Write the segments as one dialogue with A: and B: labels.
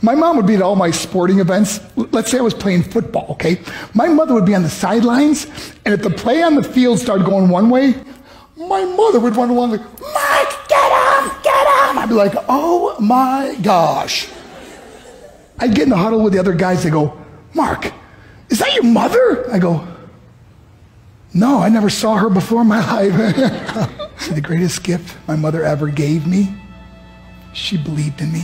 A: My mom would be at all my sporting events. Let's say I was playing football, okay? My mother would be on the sidelines, and if the play on the field started going one way, my mother would run along like, Mark, get him, get him. I'd be like, oh my gosh. I'd get in the huddle with the other guys. They go, Mark, is that your mother? I go, no, I never saw her before in my life. See, the greatest gift my mother ever gave me, she believed in me.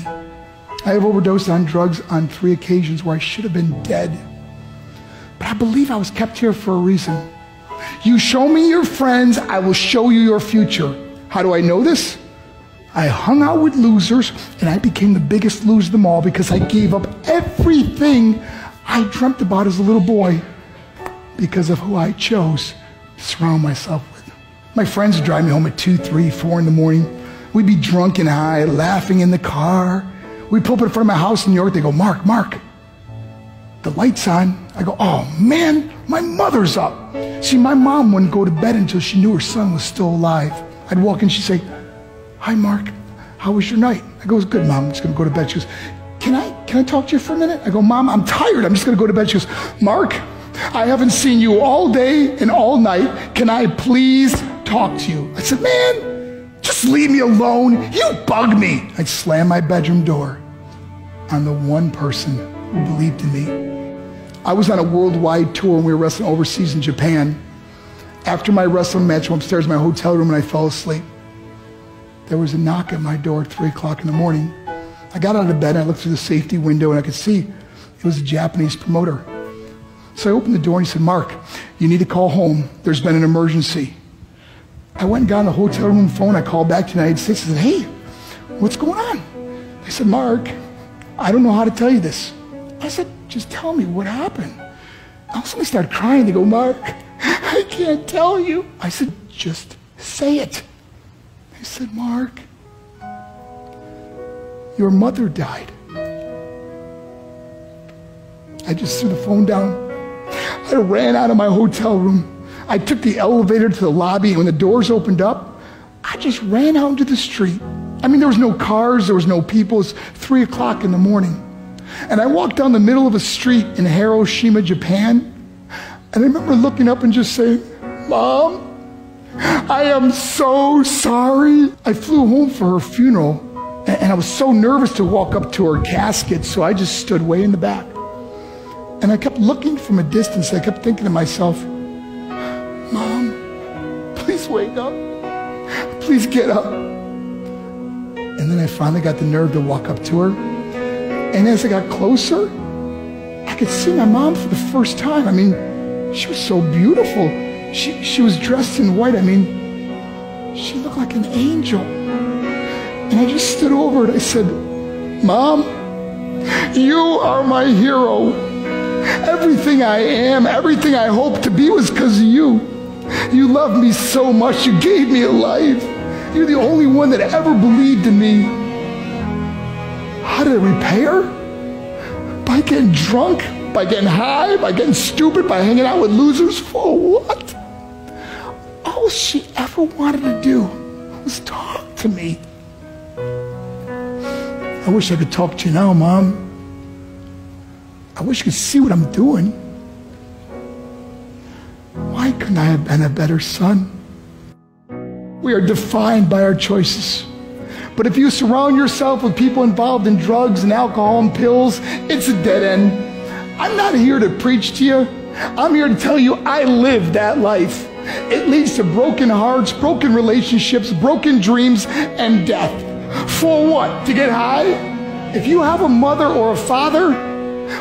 A: I have overdosed on drugs on 3 occasions where I should have been dead. But I believe I was kept here for a reason. You show me your friends, I will show you your future. How do I know this? I hung out with losers, and I became the biggest loser of them all because I gave up everything I dreamt about as a little boy because of who I chose to surround myself with. My friends would drive me home at 2, 3, 4 in the morning. We'd be drunk and high, laughing in the car. We'd pull up in front of my house in New York. They go, Mark, the light's on. I go, oh man, my mother's up. See, my mom wouldn't go to bed until she knew her son was still alive. I'd walk in, she'd say, hi, Mark, how was your night? I go, it's good, Mom, I'm just gonna go to bed. She goes, can I talk to you for a minute? I go, Mom, I'm tired, I'm just gonna go to bed. She goes, Mark, I haven't seen you all day and all night. Can I please talk to you? I said, man, just leave me alone. You bug me. I'd slam my bedroom door on the one person who believed in me. I was on a worldwide tour and we were wrestling overseas in Japan. After my wrestling match, I went upstairs in my hotel room and I fell asleep. There was a knock at my door at 3 o'clock in the morning. I got out of bed and I looked through the safety window and I could see it was a Japanese promoter. So I opened the door and he said, Mark, you need to call home. There's been an emergency. I went and got on the hotel room phone. I called back to the United States. I said, hey, what's going on? They said, Mark, I don't know how to tell you this. I said, just tell me what happened. All of a sudden they started crying. They go, Mark, I can't tell you. I said, just say it. They said, Mark, your mother died. I just threw the phone down. I ran out of my hotel room. I took the elevator to the lobby, and when the doors opened up, I just ran out into the street. I mean, there was no cars, there was no people. It was 3 o'clock in the morning. And I walked down the middle of a street in Hiroshima, Japan, and I remember looking up and just saying, Mom, I am so sorry. I flew home for her funeral, and I was so nervous to walk up to her casket, so I just stood way in the back. And I kept looking from a distance. I kept thinking to myself, Mom, please wake up. Please get up. And then I finally got the nerve to walk up to her. And as I got closer, I could see my mom for the first time. I mean, she was so beautiful. She was dressed in white. I mean, she looked like an angel. And I just stood over it. I said, Mom, you are my hero. Everything I am, everything I hope to be was because of you. You loved me so much. You gave me a life. You're the only one that ever believed in me. How did I repay her? By getting drunk, by getting high, by getting stupid, by hanging out with losers? For what? All she ever wanted to do was talk to me. I wish I could talk to you now, Mom. I wish you could see what I'm doing. Why couldn't I have been a better son? We are defined by our choices. But if you surround yourself with people involved in drugs and alcohol and pills, it's a dead end. I'm not here to preach to you. I'm here to tell you I lived that life. It leads to broken hearts, broken relationships, broken dreams, and death. For what? To get high? If you have a mother or a father,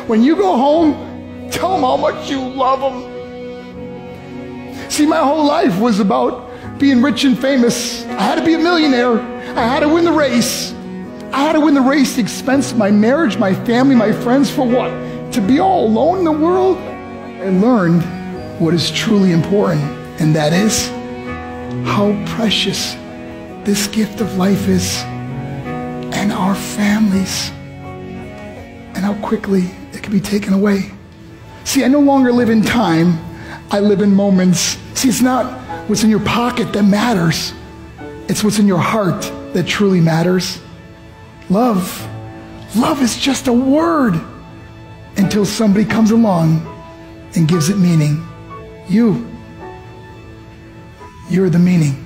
A: when you go home, tell them how much you love them. See, my whole life was about being rich and famous. I had to be a millionaire. I had to win the race. I had to win the race at the expense of my marriage, my family, my friends. For what? To be all alone in the world? I learned what is truly important, and that is how precious this gift of life is, and our families, and how quickly it can be taken away. See, I no longer live in time. I live in moments. See, it's not what's in your pocket that matters. It's what's in your heart that truly matters. Love Love is just a word until somebody comes along and gives it meaning. You're the meaning.